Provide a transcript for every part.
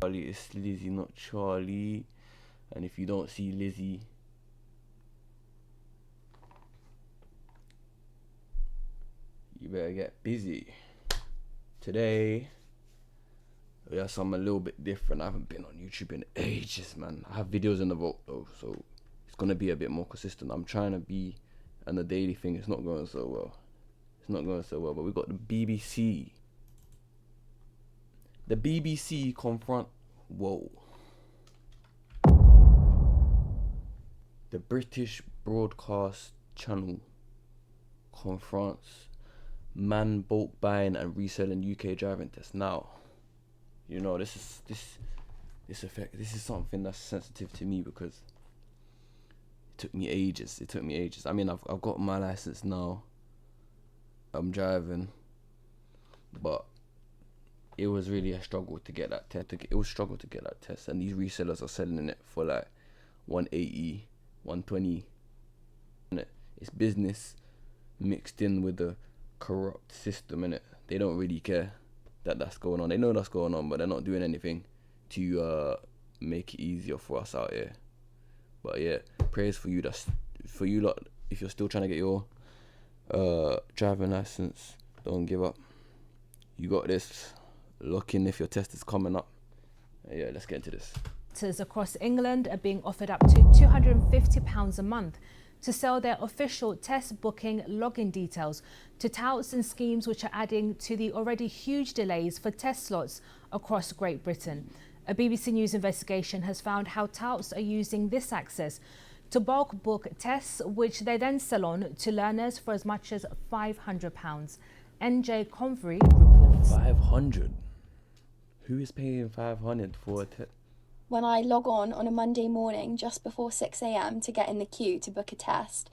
Charlie, it's Lizzie, not Charlie. And if you don't see Lizzie, you better get busy. Today, yeah, so I'm a little bit different. I haven't been on YouTube in ages, man. I have videos in the vault though, so it's gonna be a bit more consistent. I'm trying to be on the daily thing. It's not going so well. But we got the BBC. The BBC confront. Whoa. The British broadcast channel confronts man bulk buying and reselling UK driving tests. Now, you know, this is something that's sensitive to me because it took me ages. I mean, I've got my license now. I'm driving, but it was really a struggle to get that test. And these resellers are selling it for like 180, 120. It's business mixed in with the corrupt system, innit? They don't really care that that's going on. They know that's going on, but they're not doing anything to make it easier for us out here. But yeah, prayers for you. That's for you lot. If you're still trying to get your driving license, don't give up. You got this. Look in if your test is coming up. Yeah, let's get into this. Across England are being offered up to £250 a month to sell their official test booking login details to touts and schemes which are adding to the already huge delays for test slots across Great Britain. A BBC News investigation has found how touts are using this access to bulk book tests, which they then sell on to learners for as much as £500. NJ Convery reports. 500? Who is paying 500 for a test? When I log on a Monday morning just before 6 a.m. to get in the queue to book a test,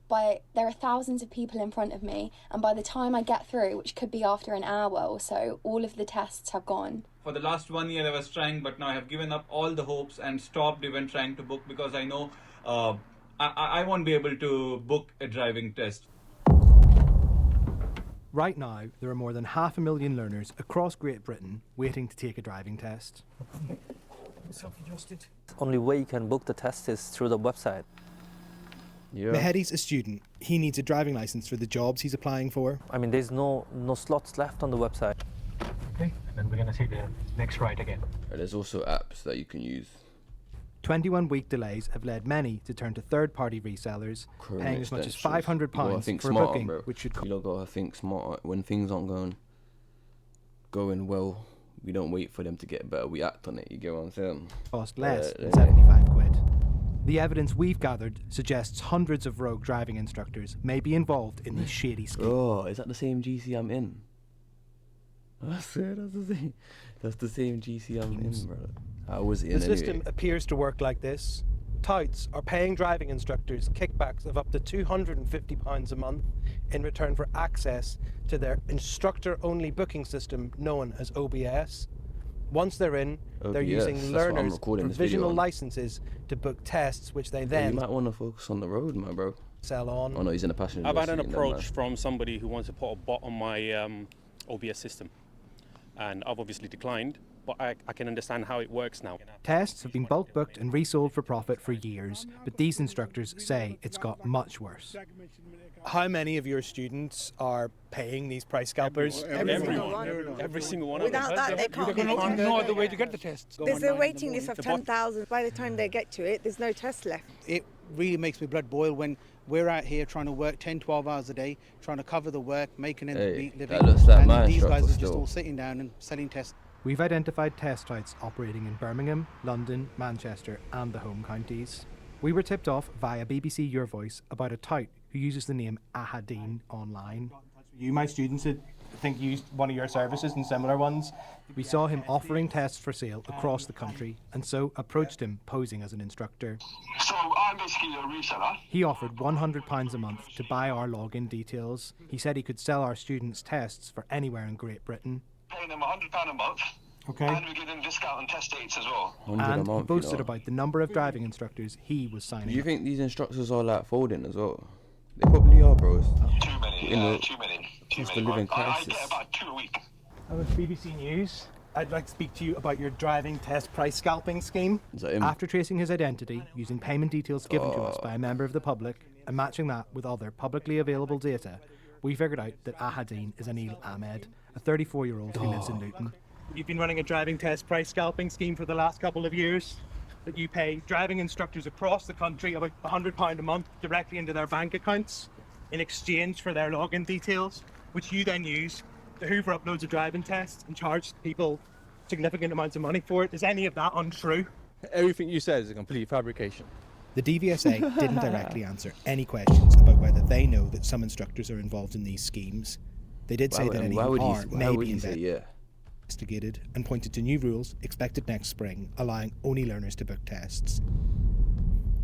there are thousands of people in front of me, and by the time I get through, which could be after an hour or so, all of the tests have gone. For the last 1 year I was trying, but now I have given up all the hopes and stopped even trying to book because I know I won't be able to book a driving test. Right now, there are more than 500,000 learners across Great Britain waiting to take a driving test. The only way you can book the test is through the website. Yeah. Mehedi's a student. He needs a driving licence for the jobs he's applying for. I mean, there's no slots left on the website. Okay, and then we're going to see the next right again. There's also apps that you can use. 21-week delays have led many to turn to third-party resellers, paying as much as £500 for a booking, which should You lot gotta think smart. When things aren't going well, we don't wait for them to get better. We act on it. You get what I'm saying? Cost less than £75. The evidence we've gathered suggests hundreds of rogue driving instructors may be involved in these shady schemes. Oh, is that the same GC I'm in? I swear that's the same GC I'm in, bro. I was in The system appears to work like this. Touts are paying driving instructors kickbacks of up to £250 a month in return for access to their instructor-only booking system known as OBS. Once they're in, they're using learners' provisional licenses to book tests, which they then... You might want to focus on the road, my bro. Sell on. Oh no, he's in a passenger. I've had an approach from somebody who wants to put a bot on my OBS system, and I've obviously declined. But I can understand how it works now. Tests have been bulk booked and resold for profit for years, but these instructors say it's got much worse. How many of your students are paying these price scalpers? Every single one. Without that, they can't. No other way to get the tests. There's a waiting list of 10,000. By the time they get to it, there's no test left. It really makes my blood boil when we're out here trying to work 10, 12 hours a day, trying to cover the work, making ends meet living. That looks like and these guys are just all sitting down and selling tests. We've identified test sites operating in Birmingham, London, Manchester and the home counties. We were tipped off via BBC Your Voice about a tout who uses the name Ahadine online. You, my students, think used one of your services and similar ones. We saw him offering tests for sale across the country and so approached him posing as an instructor. So I'm basically a reseller. He offered £100 a month to buy our login details. He said he could sell our students tests for anywhere in Great Britain. Paying them £100 a month. Okay. And we give them discount on test dates as well. And he boasted about the number of driving instructors he was signing. Do you think these instructors are like folding as well? They probably are, bros. Too many. Cost of living crisis. I get about 2 a week. I was BBC News. I'd like to speak to you about your driving test price scalping scheme. Is that him? After tracing his identity using payment details given to us by a member of the public and matching that with other publicly available data, we figured out that Ahadine is Anil Ahmed, a 34-year-old who lives in Luton. You've been running a driving test price scalping scheme for the last couple of years. That you pay driving instructors across the country about £100 a month directly into their bank accounts in exchange for their login details, which you then use to hoover up loads of driving tests and charge people significant amounts of money for it. Is any of that untrue? Everything you said is a complete fabrication. The DVSA didn't directly answer any questions about whether they know that some instructors are involved in these schemes. They did say that any who are may be investigated and pointed to new rules expected next spring, allowing only learners to book tests.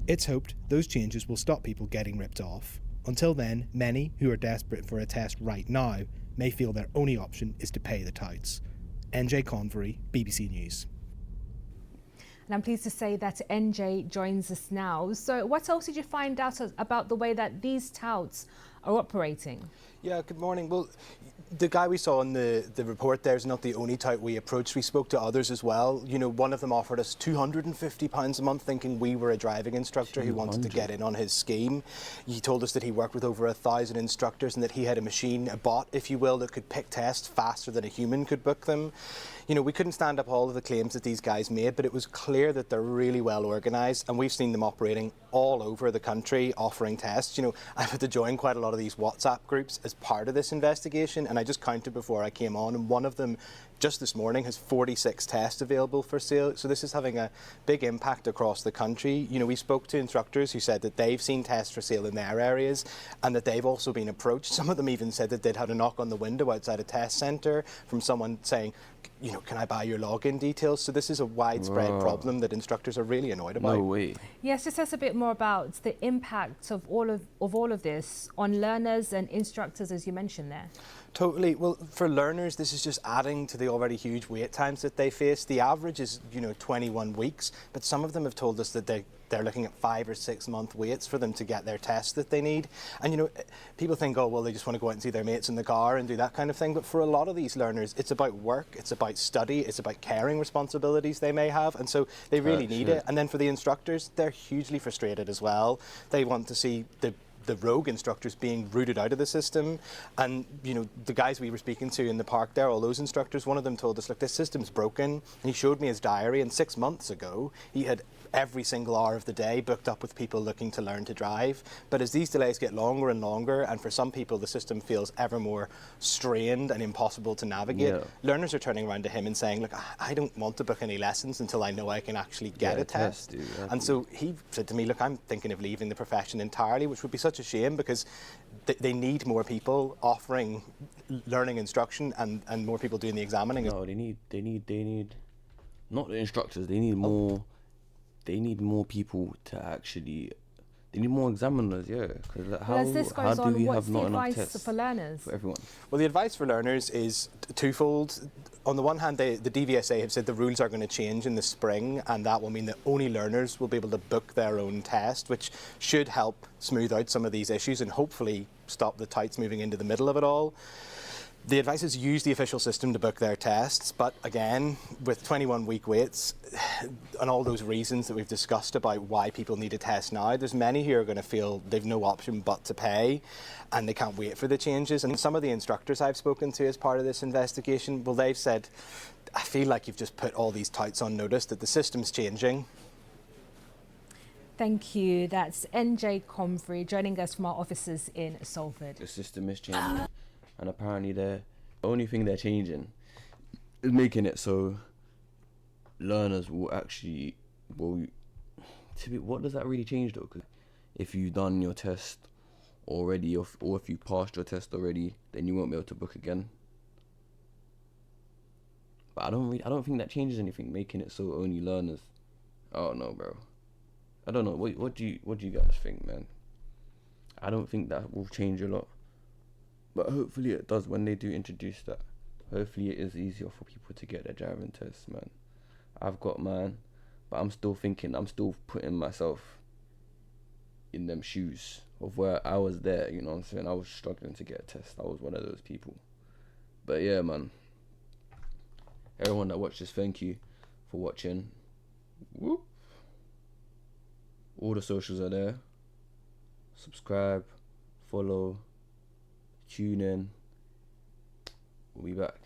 It's hoped those changes will stop people getting ripped off. Until then, many who are desperate for a test right now may feel their only option is to pay the touts. NJ Convery, BBC News. And I'm pleased to say that NJ joins us now. So what else did you find out about the way that these touts are operating? Yeah, good morning. Well, the guy we saw in the report there is not the only tout we approached. We spoke to others as well. You know, one of them offered us £250 a month, thinking we were a driving instructor who wanted to get in on his scheme. He told us that he worked with over 1,000 instructors and that he had a machine, a bot, if you will, that could pick tests faster than a human could book them. You know, we couldn't stand up all of the claims that these guys made, but it was clear that they're really well organised, and we've seen them operating all over the country, offering tests. You know, I've had to join quite a lot of these WhatsApp groups as part of this investigation, and I just counted before I came on, and one of them just this morning has 46 tests available for sale. So this is having a big impact across the country. You know, we spoke to instructors who said that they've seen tests for sale in their areas and that they've also been approached. Some of them even said that they'd had a knock on the window outside a test centre from someone saying, you know, can I buy your login details? So this is a widespread problem that instructors are really annoyed about. No way. Yes, just tell us a bit more about the impact of all of this on learners and instructors, as you mentioned there. Totally. Well, for learners, this is just adding to the already huge wait times that they face. The average is, you know, 21 weeks, but some of them have told us that they're looking at 5 or 6 month waits for them to get their tests that they need. And, you know, people think, oh, well, they just want to go out and see their mates in the car and do that kind of thing. But for a lot of these learners, it's about work, it's about study, it's about caring responsibilities they may have. And so they really need it. And then for the instructors, they're hugely frustrated as well. They want to see the rogue instructors being rooted out of the system. And, you know, the guys we were speaking to in the park there, all those instructors, one of them told us, look, this system's broken. And he showed me his diary, and 6 months ago, he had every single hour of the day booked up with people looking to learn to drive. But as these delays get longer and longer, and for some people the system feels ever more strained and impossible to navigate, learners are turning around to him and saying, look, I don't want to book any lessons until I know I can actually get a test. And so he said to me, look, I'm thinking of leaving the profession entirely, which would be such a shame because they need more people offering learning instruction and more people doing the examining. No, they need not the instructors, they need more. They need more people to actually. They need more examiners, yeah. Because how do we have not enough tests for learners? For everyone? Well, the advice for learners is twofold. On the one hand, the DVSA have said the rules are going to change in the spring, and that will mean that only learners will be able to book their own test, which should help smooth out some of these issues and hopefully stop the touts moving into the middle of it all. The advice is use the official system to book their tests, but again, with 21-week waits and all those reasons that we've discussed about why people need a test now, there's many who are going to feel they've no option but to pay and they can't wait for the changes. And some of the instructors I've spoken to as part of this investigation, well, they've said, I feel like you've just put all these touts on notice that the system's changing. Thank you. That's NJ Convery joining us from our offices in Salford. The system is changing. And apparently the only thing they're changing is making it so learners will actually, what does that really change though? Because if you've done your test already, or if you passed your test already, then you won't be able to book again. But I don't think that changes anything, making it so only learners. I don't know, bro. I don't know. What do you guys think, man? I don't think that will change a lot. But hopefully it does when they do introduce that. Hopefully it is easier for people to get their driving tests, man. I've got mine, but I'm still putting myself in them shoes of where I was there, you know what I'm saying? I was struggling to get a test. I was one of those people. But yeah, man. Everyone that watched this, thank you for watching. Whoop. All the socials are there. Subscribe, follow, tune in. We'll be back.